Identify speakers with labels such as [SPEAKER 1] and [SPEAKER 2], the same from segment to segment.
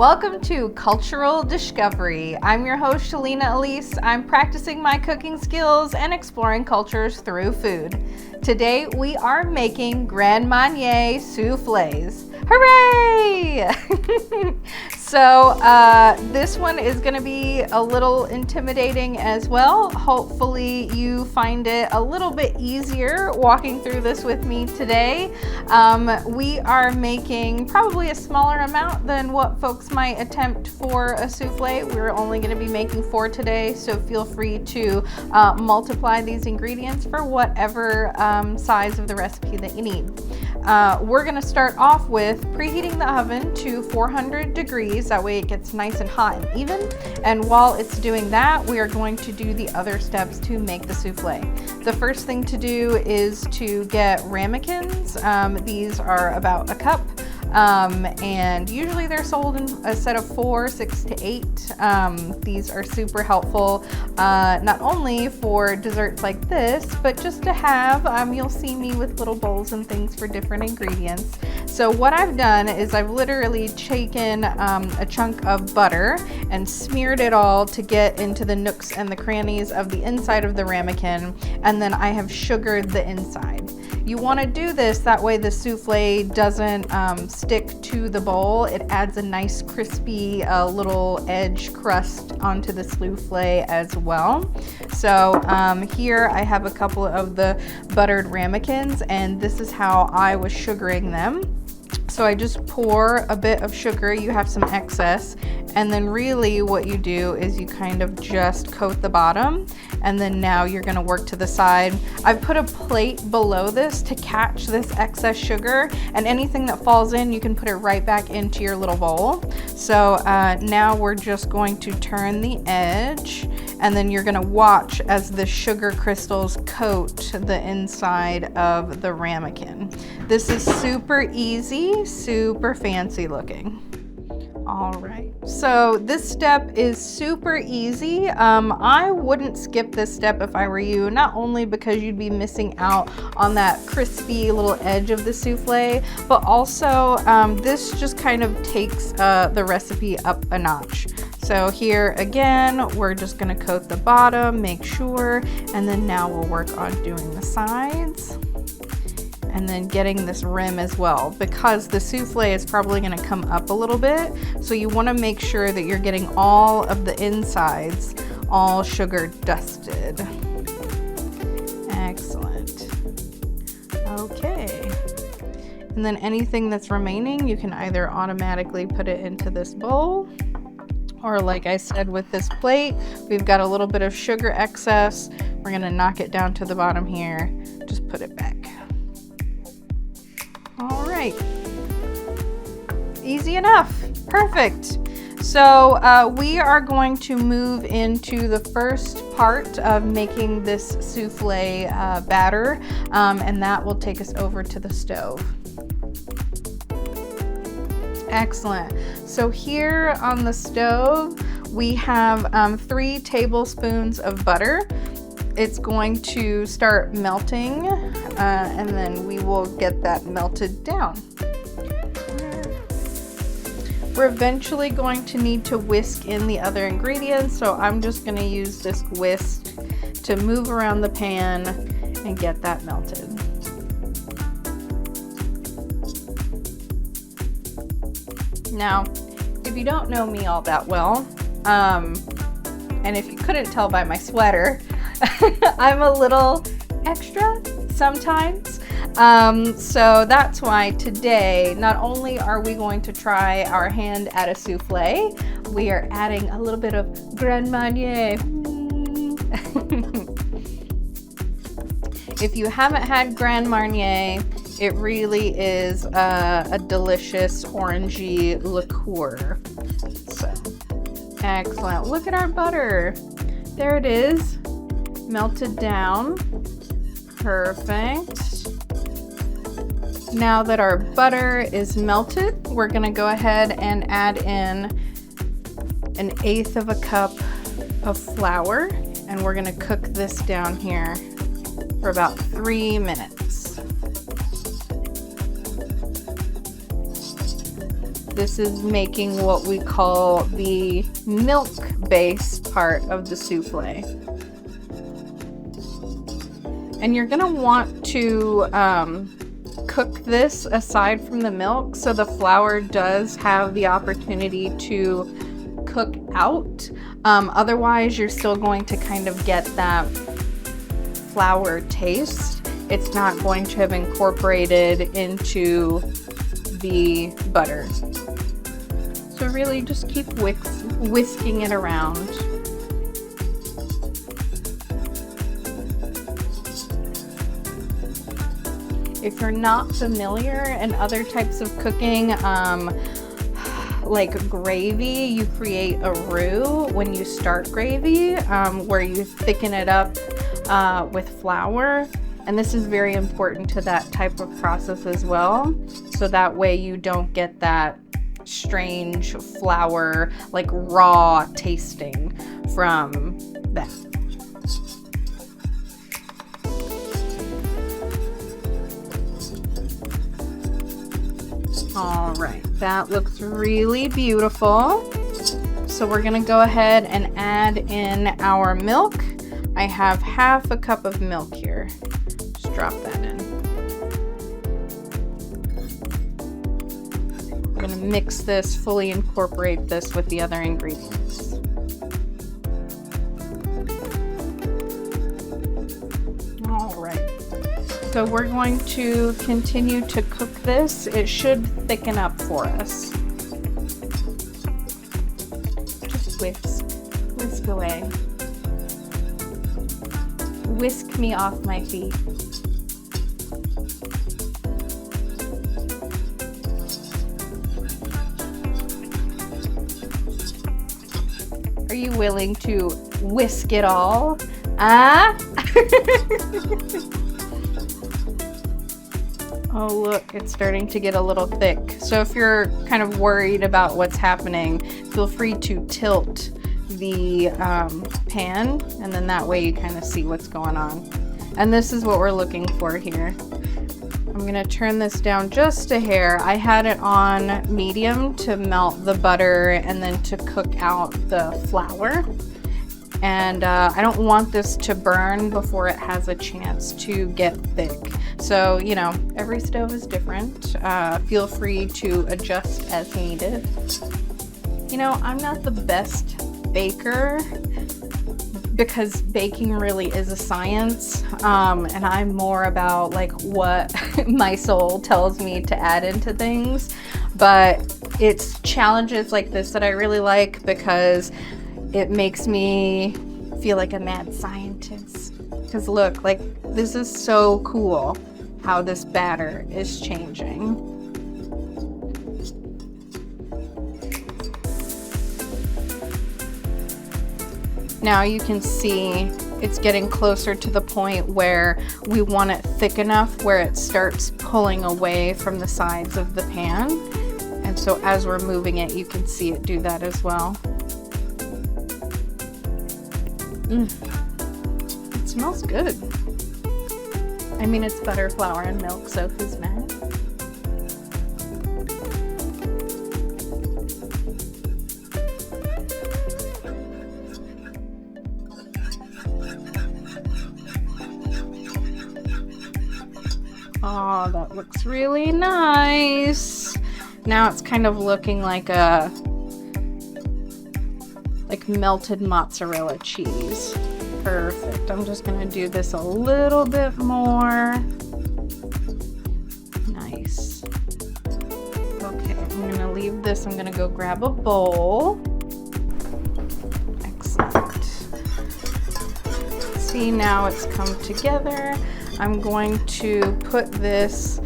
[SPEAKER 1] Welcome to Cultural Dishcovery. I'm your host, Shelina Elyse. I'm practicing my cooking skills and exploring cultures through food. Today we are making Grand Marnier souffles. Hooray! So this one is going to be a little intimidating as well. Hopefully you find it a little bit easier walking through this with me today. We are making probably a smaller amount than what folks might attempt for a souffle. We're only going to be making 4 today, so feel free to multiply these ingredients for whatever size of the recipe that you need. We're going to start off with preheating the oven to 400 degrees. That way it gets nice and hot and even. And while it's doing that, we are going to do the other steps to make the souffle. The first thing to do is to get ramekins. These are about a cup. And usually they're sold in a set of 4, 6 to 8. These are super helpful, not only for desserts like this, but just to have. You'll see me with little bowls and things for different ingredients. So what I've done is I've literally taken a chunk of butter and smeared it all to get into the nooks and the crannies of the inside of the ramekin, and then I have sugared the inside. You want to do this that way the souffle doesn't stick to the bowl. It adds a nice crispy little edge crust onto the souffle as well. So here I have a couple of the buttered ramekins, and this is how I was sugaring them. So I just pour a bit of sugar, you have some excess, and then really what you do is you kind of just coat the bottom, and then now you're gonna work to the side. I've put a plate below this to catch this excess sugar, and anything that falls in, you can put it right back into your little bowl. So now we're just going to turn the edge, and then you're gonna watch as the sugar crystals coat the inside of the ramekin. This is super easy, super fancy looking. All right, so this step is super easy. I wouldn't skip this step if I were you, not only because you'd be missing out on that crispy little edge of the souffle, but also this just kind of takes the recipe up a notch. So here again, we're just gonna coat the bottom, make sure, and then now we'll work on doing the sides. And then getting this rim as well, because the souffle is probably going to come up a little bit, so you want to make sure that you're getting all of the insides all sugar dusted. Excellent. Okay, and then anything that's remaining you can either automatically put it into this bowl, or like I said with this plate, we've got a little bit of sugar excess, we're going to knock it down to the bottom here, just put it back. All right, easy enough, perfect. So we are going to move into the first part of making this souffle batter, and that will take us over to the stove. Excellent. So here on the stove, we have 3 tablespoons of butter. It's going to start melting, and then we will get that melted down. We're eventually going to need to whisk in the other ingredients, so I'm just going to use this whisk to move around the pan and get that melted. Now, if you don't know me all that well, and if you couldn't tell by my sweater, I'm a little extra sometimes. So that's why today, not only are we going to try our hand at a souffle, we are adding a little bit of Grand Marnier. If you haven't had Grand Marnier, it really is a delicious orangey liqueur. So, excellent. Look at our butter. There it is. Melted down. Perfect. Now that our butter is melted, we're gonna go ahead and add in 1/8 of a cup of flour, and we're gonna cook this down here for about 3 minutes. This is making what we call the milk base part of the souffle. And you're gonna want to cook this aside from the milk so the flour does have the opportunity to cook out. Otherwise, you're still going to kind of get that flour taste. It's not going to have incorporated into the butter. So really just keep whisking it around. If you're not familiar in other types of cooking, like gravy, you create a roux when you start gravy, where you thicken it up with flour. And this is very important to that type of process as well. So that way you don't get that strange flour, like raw tasting from that. All right, that looks really beautiful. So we're gonna go ahead and add in our milk. I have half a cup of milk here. Just drop that in. I'm gonna mix this, fully incorporate this with the other ingredients. All right. So we're going to continue to cook this. It should thicken up for us. Just whisk away. Whisk me off my feet. Are you willing to whisk it all? Ah? Oh look, it's starting to get a little thick. So if you're kind of worried about what's happening, feel free to tilt the pan, and then that way you kind of see what's going on. And this is what we're looking for here. I'm gonna turn this down just a hair. I had it on medium to melt the butter and then to cook out the flour. And I don't want this to burn before it has a chance to get thick. So, you know, every stove is different. Feel free to adjust as needed. You know, I'm not the best baker because baking really is a science. And I'm more about like what my soul tells me to add into things. But it's challenges like this that I really like because it makes me feel like a mad scientist. Because look, like this is so cool how this batter is changing. Now you can see it's getting closer to the point where we want it thick enough where it starts pulling away from the sides of the pan. And so as we're moving it, you can see it do that as well. It smells good. I mean, it's butter, flour, and milk, so who's mad? Oh, that looks really nice. Now it's kind of looking like a melted mozzarella cheese. Perfect. I'm just gonna do this a little bit more. Nice. Okay, I'm gonna leave this. I'm gonna go grab a bowl. Excellent. See, now it's come together. I'm going to put this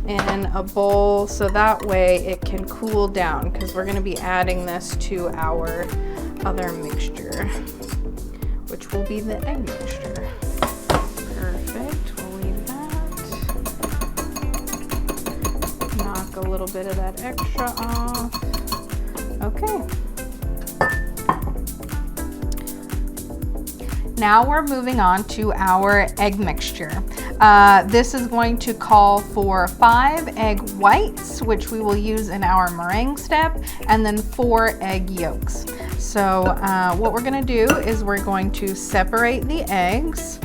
[SPEAKER 1] in a bowl so that way it can cool down because we're gonna be adding this to our other mixture, which will be the egg mixture. Perfect, we'll leave that. Knock a little bit of that extra off. Okay. Now we're moving on to our egg mixture. This is going to call for 5 egg whites, which we will use in our meringue step, and then 4 egg yolks. So what we're gonna do is we're going to separate the eggs.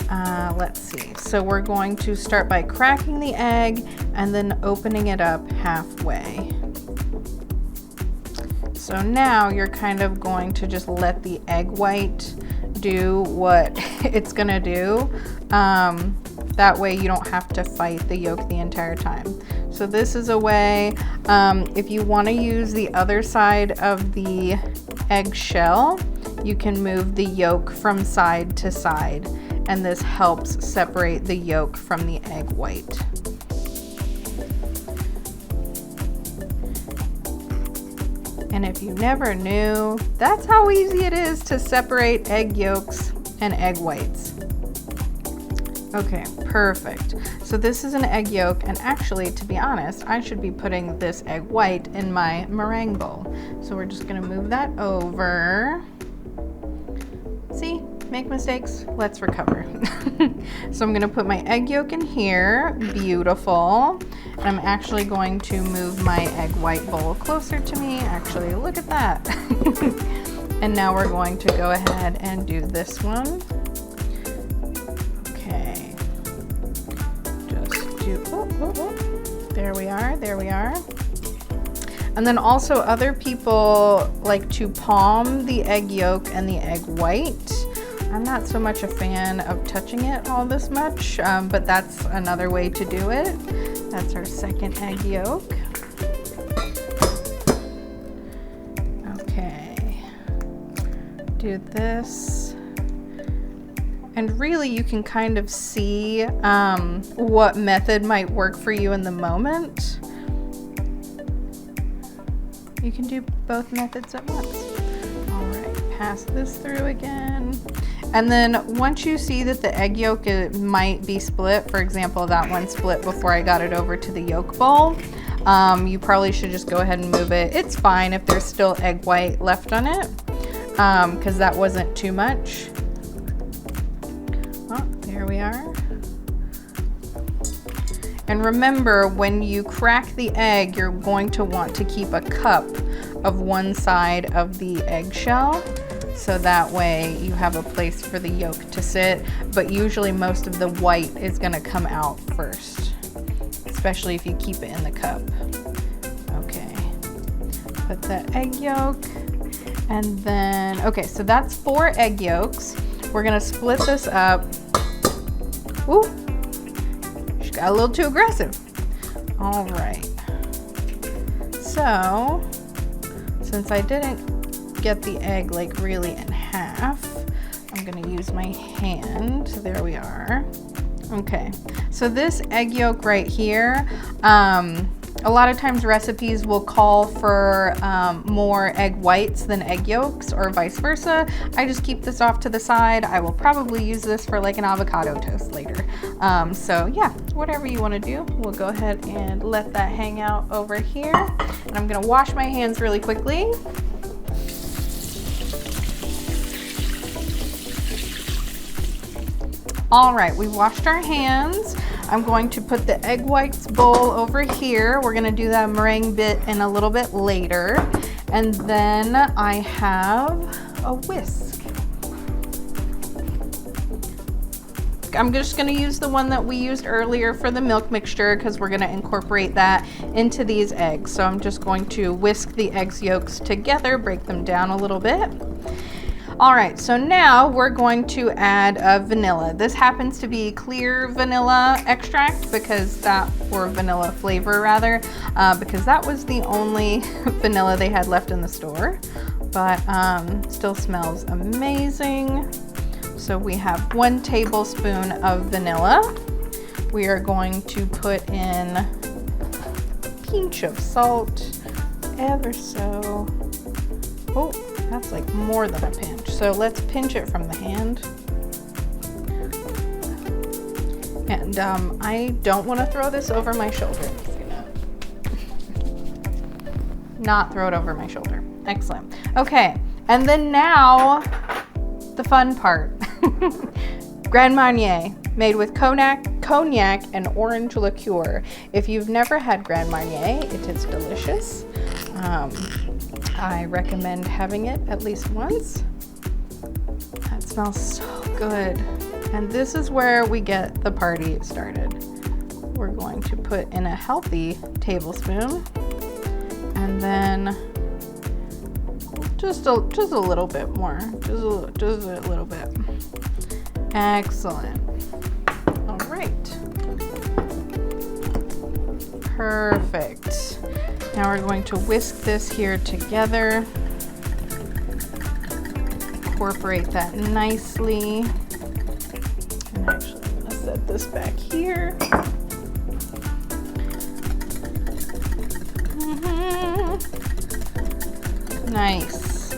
[SPEAKER 1] Let's see, so we're going to start by cracking the egg and then opening it up halfway. So now you're kind of going to just let the egg white do what it's gonna do. That way you don't have to fight the yolk the entire time. So this is a way, if you wanna use the other side of the egg shell, you can move the yolk from side to side, and this helps separate the yolk from the egg white. And if you never knew, that's how easy it is to separate egg yolks and egg whites. Okay, perfect. So this is an egg yolk, and actually, to be honest, I should be putting this egg white in my meringue bowl. So we're just gonna move that over. See, make mistakes, let's recover. So I'm gonna put my egg yolk in here, beautiful. And I'm actually going to move my egg white bowl closer to me. Actually, look at that. And now we're going to go ahead and do this one. Okay. Just do, there we are, there we are. And then also other people like to palm the egg yolk and the egg white. I'm not so much a fan of touching it all this much, but that's another way to do it. That's our second egg yolk. Okay, do this. And really you can kind of see what method might work for you in the moment. You can do both methods at once. All right, pass this through again. And then once you see that the egg yolk might be split, for example, that one split before I got it over to the yolk bowl, you probably should just go ahead and move it. It's fine if there's still egg white left on it, because that wasn't too much. Oh, there we are. And remember, when you crack the egg, you're going to want to keep a cup of one side of the eggshell, so that way you have a place for the yolk to sit, but usually most of the white is gonna come out first, especially if you keep it in the cup. Okay, put the egg yolk, and then, okay, so that's 4 egg yolks. We're gonna split this up. Ooh, she got a little too aggressive. All right, so since I didn't get the egg like really in half, I'm gonna use my hand. There we are. Okay, so this egg yolk right here, a lot of times recipes will call for more egg whites than egg yolks, or vice versa. I just keep this off to the side. I will probably use this for like an avocado toast later. So yeah, whatever you want to do. We'll go ahead and let that hang out over here. And I'm gonna wash my hands really quickly. All right, we washed our hands. I'm going to put the egg whites bowl over here. We're gonna do that meringue bit in a little bit later. And then I have a whisk. I'm just gonna use the one that we used earlier for the milk mixture because we're gonna incorporate that into these eggs. So I'm just going to whisk the eggs yolks together, break them down a little bit. All right, so now we're going to add vanilla. This happens to be clear vanilla extract because that, or vanilla flavor rather, because that was the only vanilla they had left in the store, but still smells amazing. So we have 1 tablespoon of vanilla. We are going to put in a pinch of salt, ever so. Oh, that's like more than a pinch. So let's pinch it from the hand. And I don't want to throw this over my shoulder. I'm just gonna not throw it over my shoulder. Excellent. Okay, and then now the fun part. Grand Marnier, made with cognac, and orange liqueur. If you've never had Grand Marnier, it is delicious. I recommend having it at least once. That smells so good. And this is where we get the party started. We're going to put in a healthy tablespoon, and then just a little bit more, just a little bit. Excellent. All right. Perfect. Now we're going to whisk this here together. Incorporate that nicely. And actually, I'm gonna set this back here. Nice.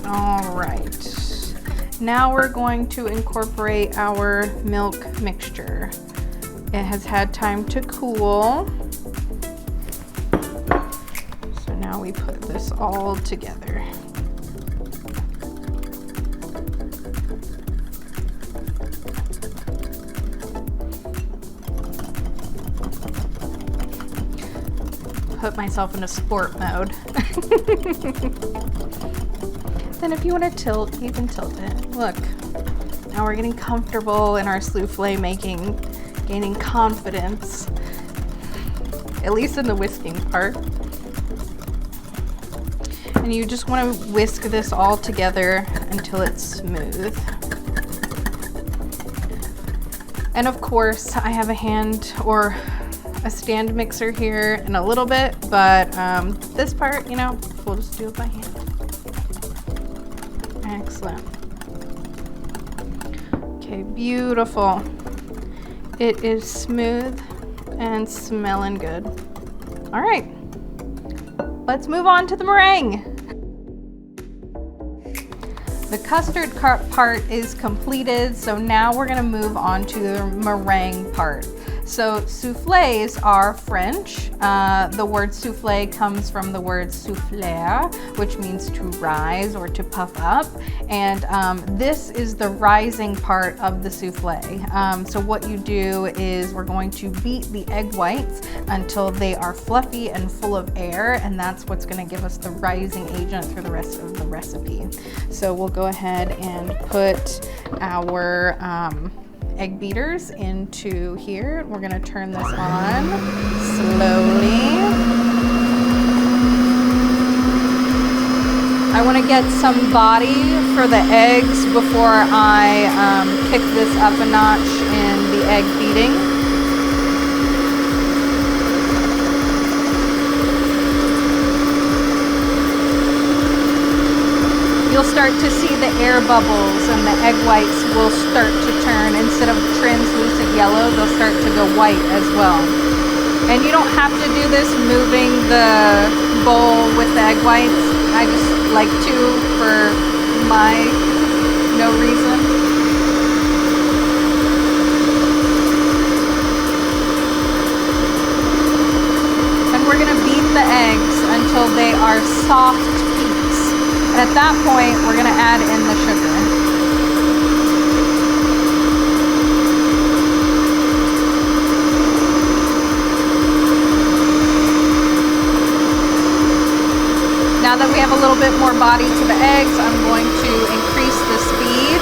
[SPEAKER 1] All right. Now we're going to incorporate our milk mixture. It has had time to cool. So now we put this all together. Put myself into sport mode. Then if you want to tilt, you can tilt it. Look, now we're getting comfortable in our souffle making, gaining confidence, at least in the whisking part. And you just want to whisk this all together until it's smooth. And of course, I have a hand or a stand mixer here in a little bit, but this part, you know, we'll just do it by hand. Excellent. Okay, beautiful. It is smooth and smelling good. All right, let's move on to the meringue. The custard part is completed, so now we're gonna move on to the meringue part. So soufflés are French. The word soufflé comes from the word souffler, which means to rise or to puff up. And this is the rising part of the soufflé. So what you do is we're going to beat the egg whites until they are fluffy and full of air, and that's what's gonna give us the rising agent through the rest of the recipe. So we'll go ahead and put our egg beaters into here. We're gonna turn this on slowly. I wanna get some body for the eggs before I kick this up a notch in the egg beating. You'll start to see the air bubbles and the egg whites will start to turn. Instead of translucent yellow, they'll start to go white as well. And you don't have to do this moving the bowl with the egg whites. I just like to for no reason. And we're gonna beat the eggs until they are soft peaks. And at that point, we're gonna add in the sugar. Now that we have a little bit more body to the eggs, I'm going to increase the speed.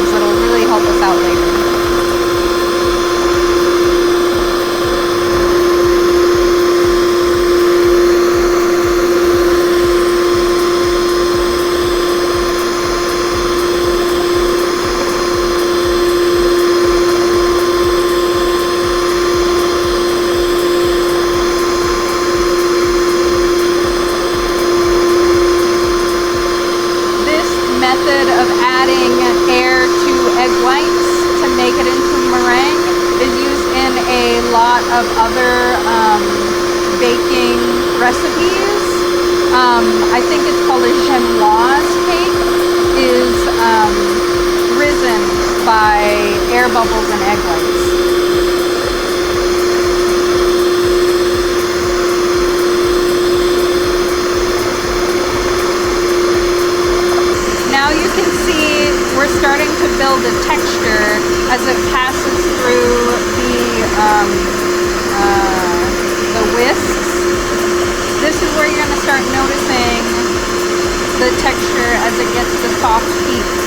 [SPEAKER 1] It'll really help us out of other baking recipes. I think it's called a genoise cake, is risen by air bubbles and egg whites. Now you can see we're starting to build a texture as it passes through the whisks. This is where you're going to start noticing the texture as it gets to soft peaks.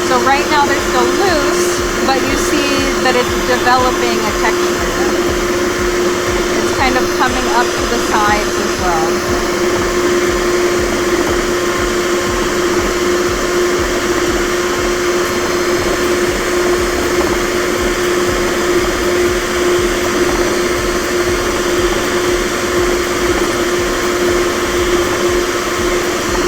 [SPEAKER 1] So right now they're still loose, but you see that it's developing a texture. It's kind of coming up to the sides as well.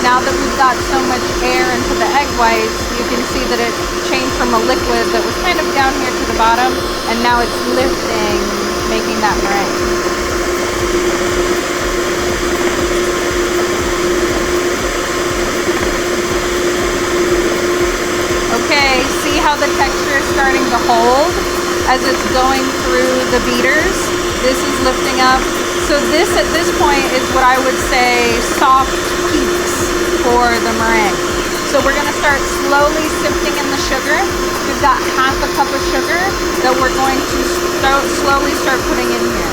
[SPEAKER 1] Now that we've got so much air into the egg whites, you can see that it changed from a liquid that was kind of down here to the bottom, and now it's lifting, making that meringue. Okay, see how the texture is starting to hold as it's going through the beaters? This is lifting up. So this, at this point, is what I would say soft peaks for the meringue. So we're going to start slowly sifting in the sugar. We've got half a cup of sugar that we're going to slowly start putting in here.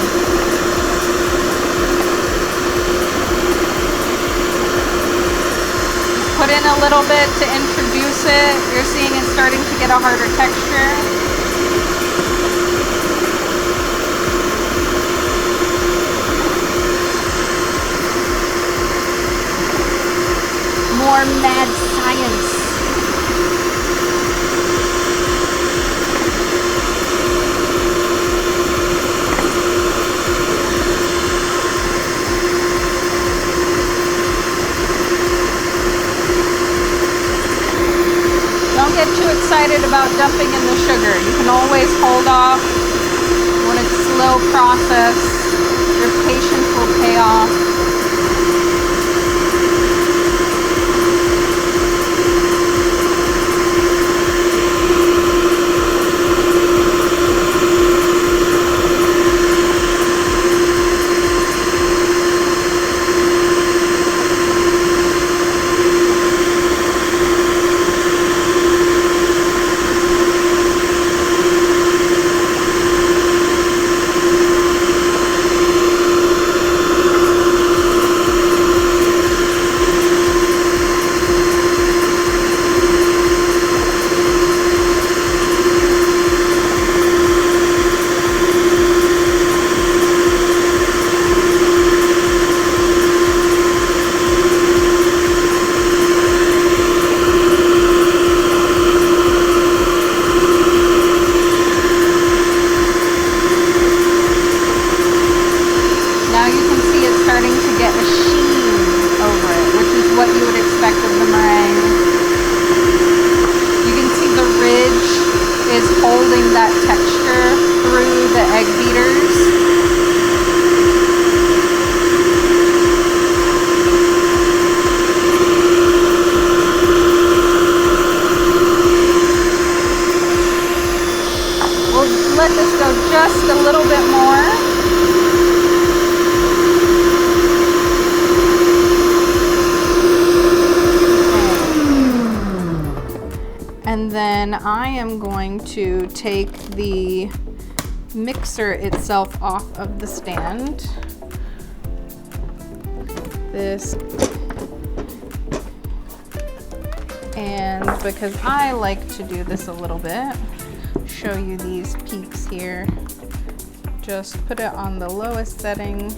[SPEAKER 1] Just put in a little bit to introduce it. You're seeing it's starting to get a harder texture. More mad science. Don't get too excited about dumping in the sugar. You can always hold off when it's a slow process. Your patience will pay off. Let this go just a little bit more. And then I am going to take the mixer itself off of the stand. This. And because I like to do this a little bit, show you these peaks here. Just put it on the lowest setting.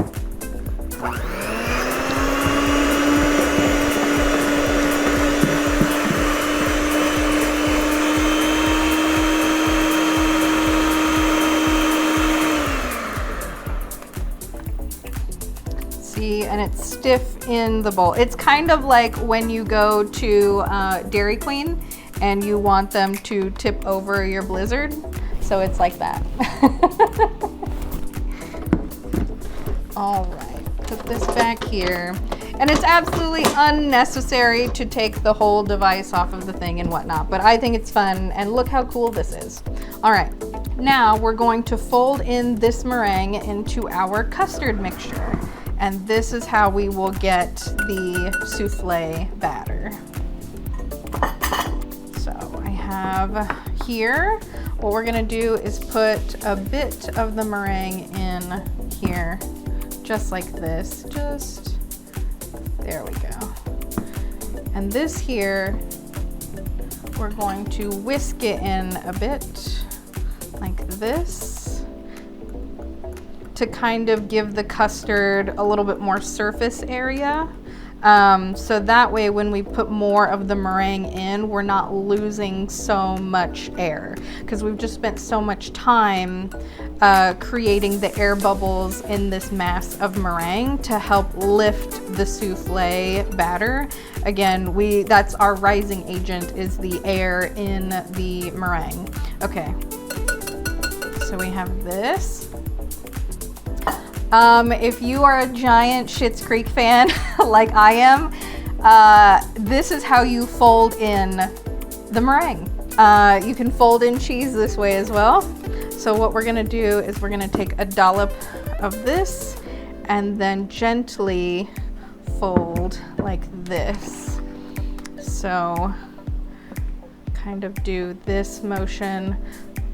[SPEAKER 1] See, and it's stiff in the bowl. It's kind of like when you go to Dairy Queen and you want them to tip over your Blizzard. So it's like that. All right, put this back here. And it's absolutely unnecessary to take the whole device off of the thing and whatnot, but I think it's fun, and look how cool this is. All right, now we're going to fold in this meringue into our custard mixture. And this is how we will get the souffle batter. So I have here, what we're gonna do is put a bit of the meringue in here, just like this, there we go. And this here, we're going to whisk it in a bit, like this, to kind of give the custard a little bit more surface area. So that way when we put more of the meringue in, we're not losing so much air, because we've just spent so much time creating the air bubbles in this mass of meringue to help lift the souffle batter. Again, that's our rising agent, is the air in the meringue. Okay, so we have this. If you are a giant Schitt's Creek fan like I am, this is how you fold in the meringue. You can fold in cheese this way as well. So what we're gonna do is we're gonna take a dollop of this and then gently fold like this. So kind of do this motion,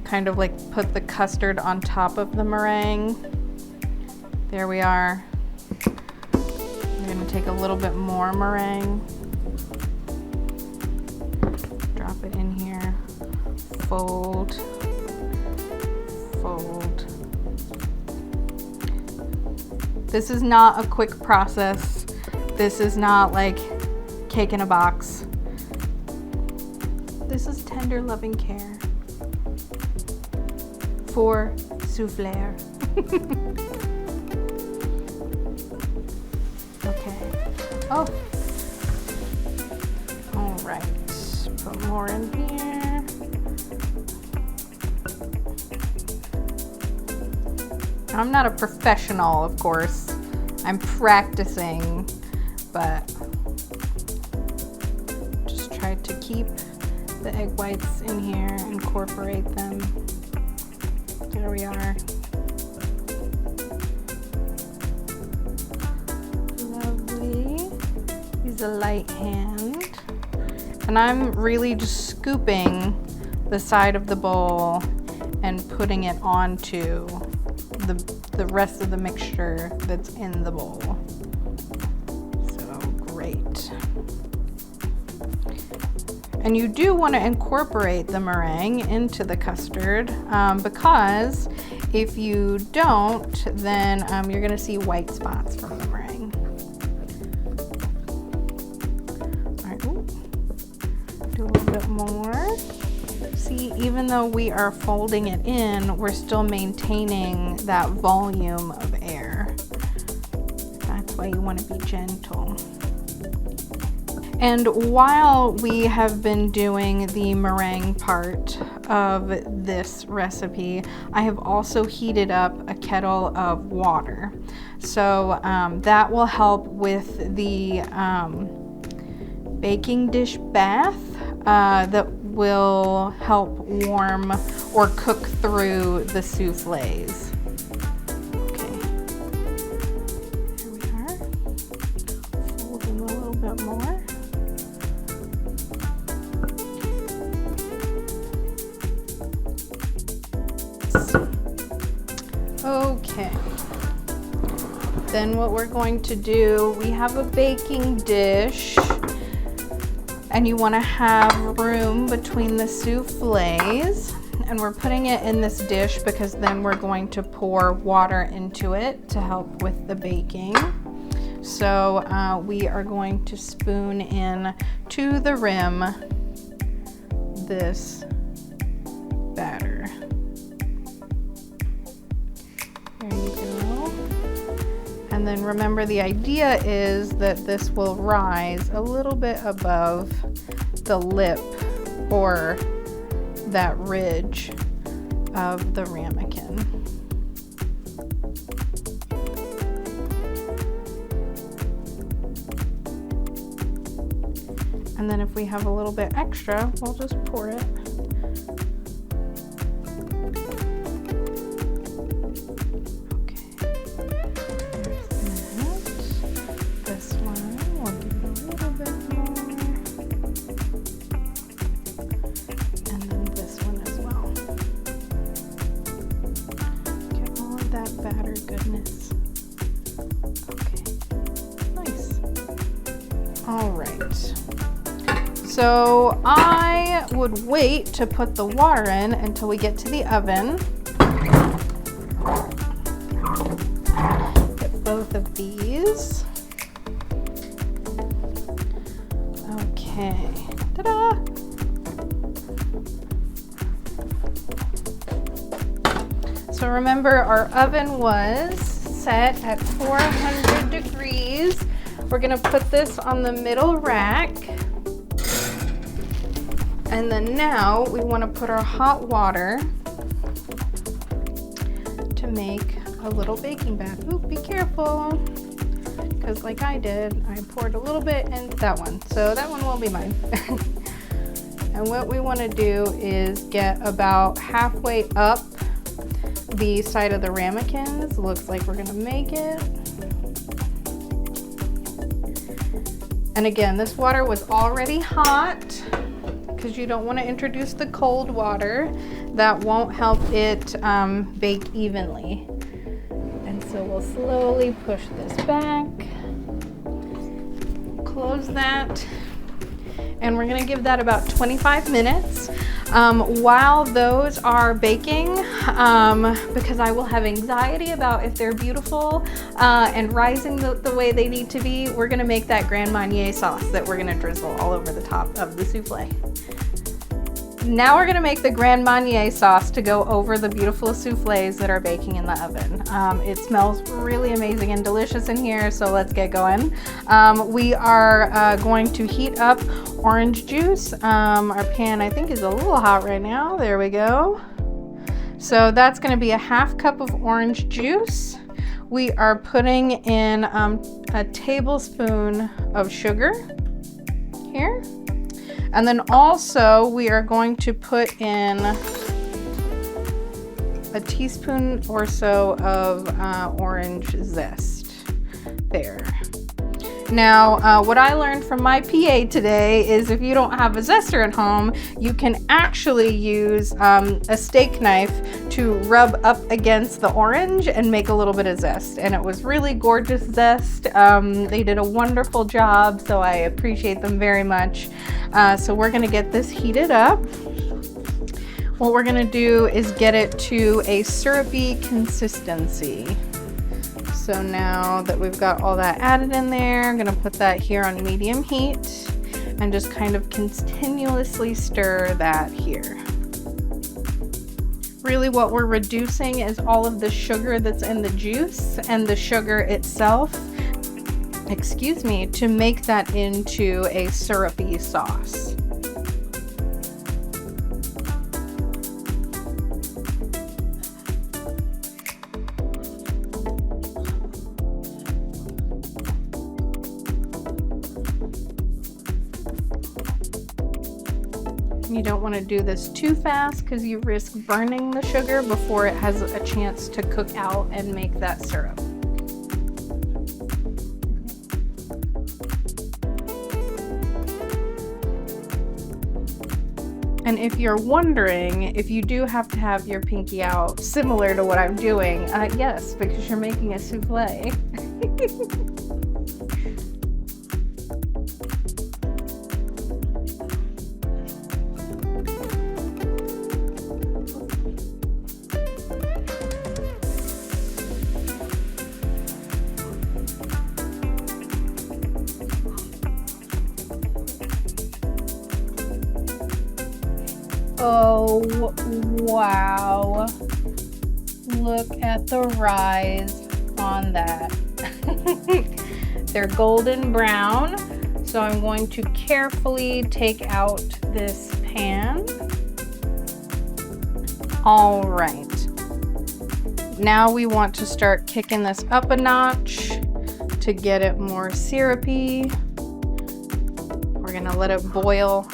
[SPEAKER 1] kind of like put the custard on top of the meringue. There we are. We're gonna take a little bit more meringue. Drop it in here. Fold. Fold. This is not a quick process. This is not like cake in a box. This is tender, loving care for souffleur. Oh, all right, put more in here. I'm not a professional, of course. I'm practicing, but just try to keep the egg whites in here, incorporate them. There we are. A light hand, and I'm really just scooping the side of the bowl and putting it onto the rest of the mixture that's in the bowl. So great. And you do want to incorporate the meringue into the custard, because if you don't, then you're going to see white spots from the meringue. Do a little bit more. See, even though we are folding it in, we're still maintaining that volume of air. That's why you want to be gentle. And while we have been doing the meringue part of this recipe, I have also heated up a kettle of water. So that will help with the baking dish bath that will help warm or cook through the souffles. Okay, here we are. Folding a little bit more. Okay. Then what we're going to do, we have a baking dish, and you want to have room between the souffles, and we're putting it in this dish because then we're going to pour water into it to help with the baking. So we are going to spoon in to the rim this batter. There you go. And then remember, the idea is that this will rise a little bit above the lip or that ridge of the ramekin. And then if we have a little bit extra, we'll just pour it. Batter goodness. Okay, nice. All right. So I would wait to put the water in until we get to the oven. Get both of these. Okay. Ta-da! So remember, our oven was set at 400 degrees. We're gonna put this on the middle rack. And then now we wanna put our hot water to make a little baking bath. Ooh, be careful. Because like I did, I poured a little bit into that one. So that one will be mine. And what we wanna do is get about halfway up the side of the ramekins. Looks like we're gonna make it. And again, this water was already hot because you don't want to introduce the cold water. That won't help it bake evenly. And so we'll slowly push this back, close that, and we're gonna give that about 25 minutes. While those are baking, because I will have anxiety about if they're beautiful and rising the way they need to be, we're gonna make that Grand Marnier sauce that we're gonna drizzle all over the top of the souffle. Now we're gonna make the Grand Marnier sauce to go over the beautiful souffles that are baking in the oven. It smells really amazing and delicious in here, so let's get going. We are going to heat up orange juice. Our pan, I think, is a little hot right now. There we go. So that's gonna be a half cup of orange juice. We are putting in a tablespoon of sugar here. And then also we are going to put in a teaspoon or so of orange zest there. Now, what I learned from my PA today is if you don't have a zester at home, you can actually use a steak knife to rub up against the orange and make a little bit of zest. And it was really gorgeous zest. They did a wonderful job, so I appreciate them very much. So we're gonna get this heated up. What we're gonna do is get it to a syrupy consistency. So now that we've got all that added in there, I'm gonna put that here on medium heat and just kind of continuously stir that here. Really what we're reducing is all of the sugar that's in the juice and the sugar itself, excuse me, to make that into a syrupy sauce. You don't want to do this too fast because you risk burning the sugar before it has a chance to cook out and make that syrup. And if you're wondering if you do have to have your pinky out similar to what I'm doing, yes, because you're making a souffle. Oh, wow. Look at the rise on that. They're golden brown, so I'm going to carefully take out this pan. All right. Now we want to start kicking this up a notch to get it more syrupy. Pour We're gonna let it boil.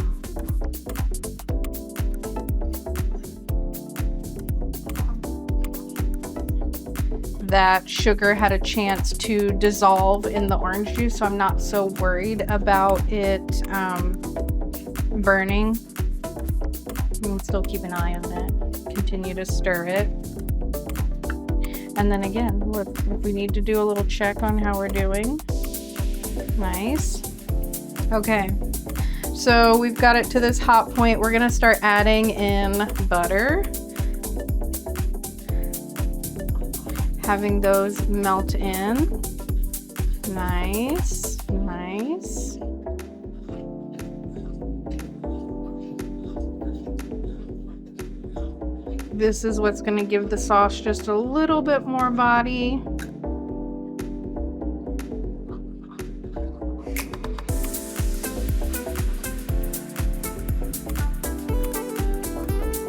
[SPEAKER 1] That sugar had a chance to dissolve in the orange juice, so I'm not so worried about it burning. You can still keep an eye on it. Continue to stir it. And then again, look, if we need to do a little check on how we're doing. Nice. Okay, so we've got it to this hot point. We're gonna start adding in butter. Having those melt in. Nice, nice. This is what's going to give the sauce just a little bit more body.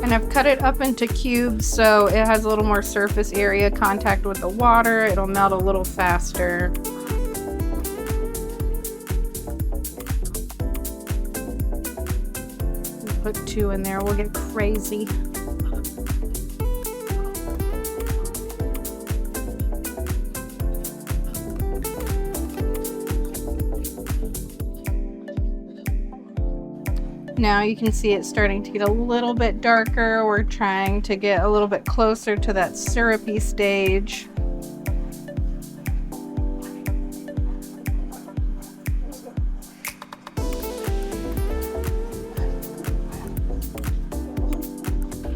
[SPEAKER 1] And I've cut it up into cubes so it has a little more surface area contact with the water. It'll melt a little faster. We'll put 2 in there, we'll get crazy. Now you can see it's starting to get a little bit darker. We're trying to get a little bit closer to that syrupy stage.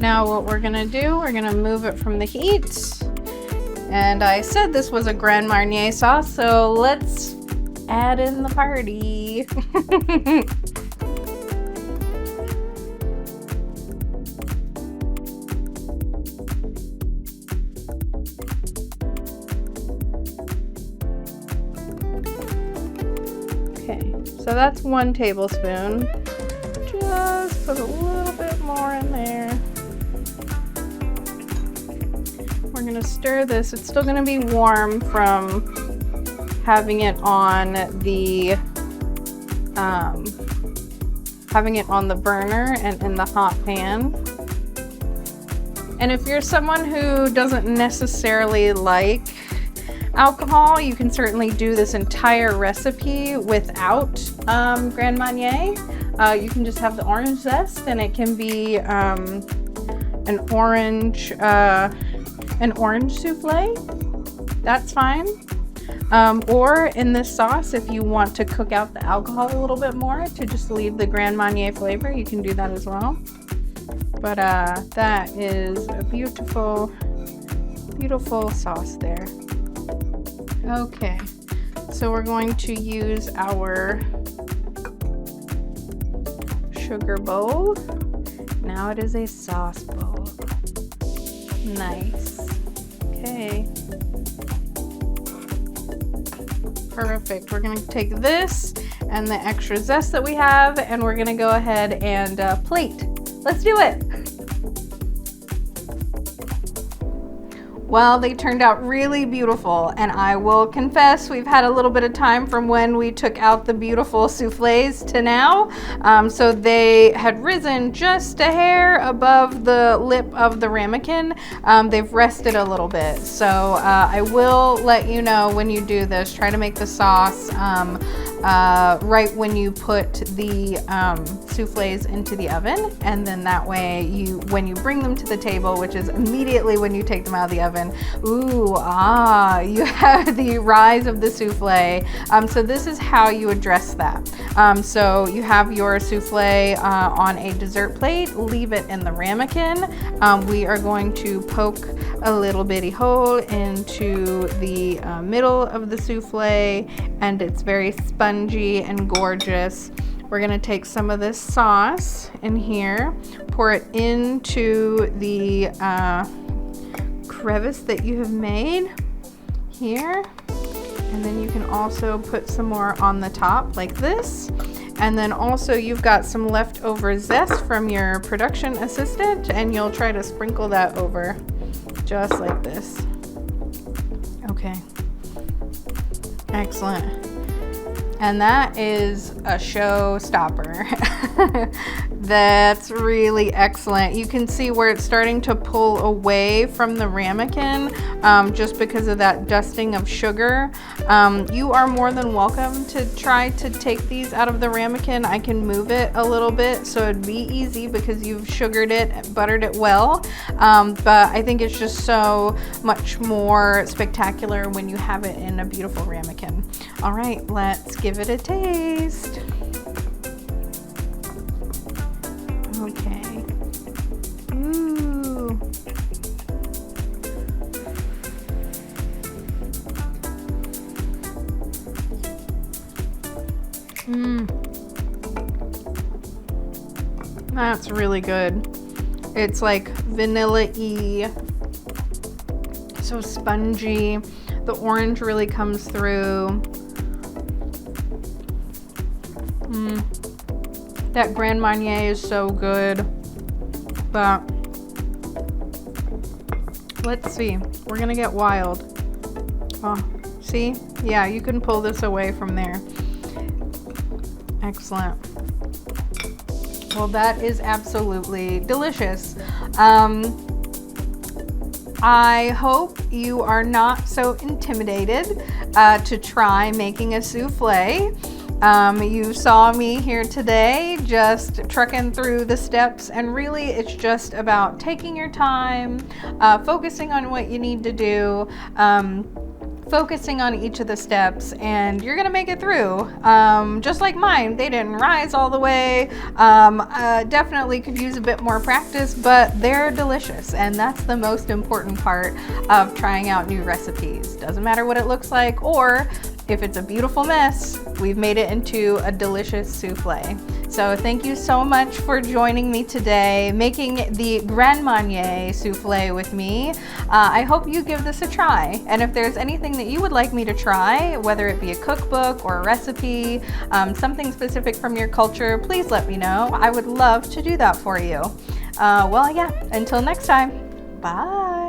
[SPEAKER 1] Now what we're gonna do, we're gonna move it from the heat. And I said this was a Grand Marnier sauce, so let's add in the party. So that's 1 tablespoon. Just put a little bit more in there. We're gonna stir this. It's still gonna be warm from having it on the burner and in the hot pan. And if you're someone who doesn't necessarily like alcohol, you can certainly do this entire recipe without Grand Marnier. You can just have the orange zest, and it can be an orange souffle. That's fine. Or in this sauce, if you want to cook out the alcohol a little bit more to just leave the Grand Marnier flavor, you can do that as well. But that is a beautiful, beautiful sauce there. Okay, so we're going to use our sugar bowl. Now it is a sauce bowl. Nice. Okay. Perfect. We're going to take this and the extra zest that we have, and we're going to go ahead and plate. Let's do it. Well, they turned out really beautiful, and I will confess we've had a little bit of time from when we took out the beautiful souffles to now. So they had risen just a hair above the lip of the ramekin. They've rested a little bit. So I will let you know when you do this. Try to make the sauce right when you put the souffles into the oven, and then that way when you bring them to the table, which is immediately when you take them out of the oven, you have the rise of the souffle. So this is how you address that. So you have your souffle on a dessert plate, leave it in the ramekin. We are going to poke a little bitty hole into the middle of the souffle, and it's very spongy and gorgeous. We're gonna take some of this sauce in here, pour it into the crevice that you have made here, and then you can also put some more on the top like this. And then also you've got some leftover zest from your production assistant, and you'll try to sprinkle that over just like this. Okay, excellent. And that is a showstopper. That's really excellent. You can see where it's starting to pull away from the ramekin just because of that dusting of sugar. You are more than welcome to try to take these out of the ramekin. I can move it a little bit so it'd be easy because you've sugared it, buttered it well. But I think it's just so much more spectacular when you have it in a beautiful ramekin. All right, let's give it a taste. Okay. Ooh. That's really good. It's like vanilla-y, so spongy. The orange really comes through. That Grand Marnier is so good, but let's see. We're gonna get wild. Oh, see? Yeah, you can pull this away from there. Excellent. Well, that is absolutely delicious. I hope you are not so intimidated to try making a souffle. You saw me here today just trucking through the steps, and really it's just about taking your time, focusing on what you need to do, focusing on each of the steps, and you're gonna make it through. Just like mine, they didn't rise all the way. Definitely could use a bit more practice, but they're delicious, and that's the most important part of trying out new recipes. Doesn't matter what it looks like, or if it's a beautiful mess, we've made it into a delicious souffle. So thank you so much for joining me today, making the Grand Marnier souffle with me. I hope you give this a try. And if there's anything that you would like me to try, whether it be a cookbook or a recipe, something specific from your culture, please let me know. I would love to do that for you. Well, yeah, until next time, bye.